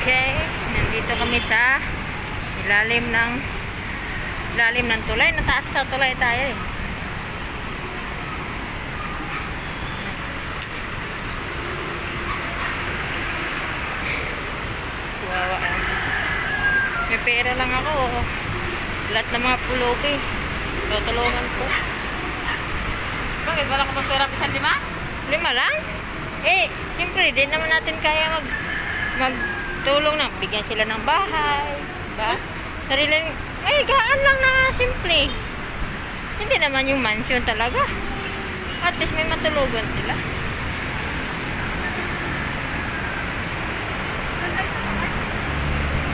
Okay, nandito kami sa ilalim ng tulay. Nataas sa tulay tayo eh. Wawa. May pera lang ako. Lahat ng mga pulubi. Tutulungan ko. Bakit? Wala ko pang pera bisan 5? 5 lang? Eh, siyempre, di naman natin kaya magtulong na. Bigyan sila ng bahay. Diba? Sarili, gaan lang na simple. Hindi naman yung mansion talaga. At least may matulugan sila.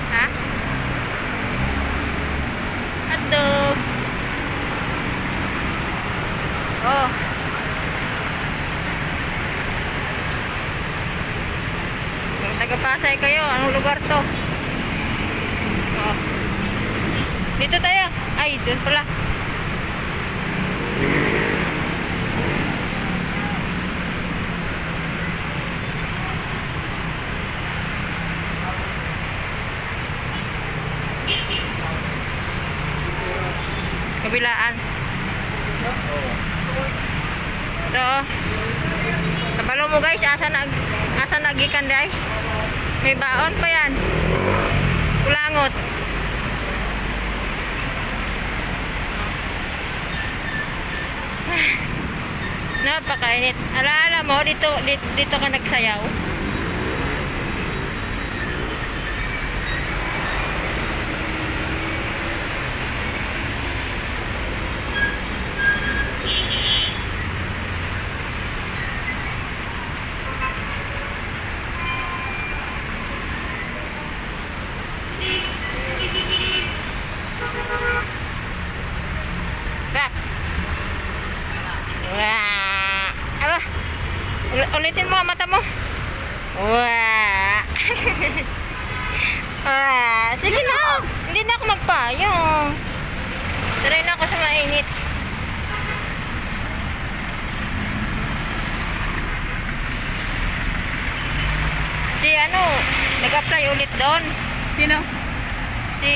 Ha? Hotdog. Oh. Kung taga-Pasay kayo, anong lugar to? Oh. Dito tayo. Ay, doon pala. Kabilaan. Ito oh. Kabalo mo guys, asa nagikan guys. May baon pa yan. Kulangot. Napakainit. Alaala mo, dito ka nagsayaw. Wah. Aba. Ulitin mo ang mata mo. Wah. Wah. Sige na. Hindi na ako magpayong. Sanay na ako sa mainit. Si nag-apply ulit doon. Sino? Si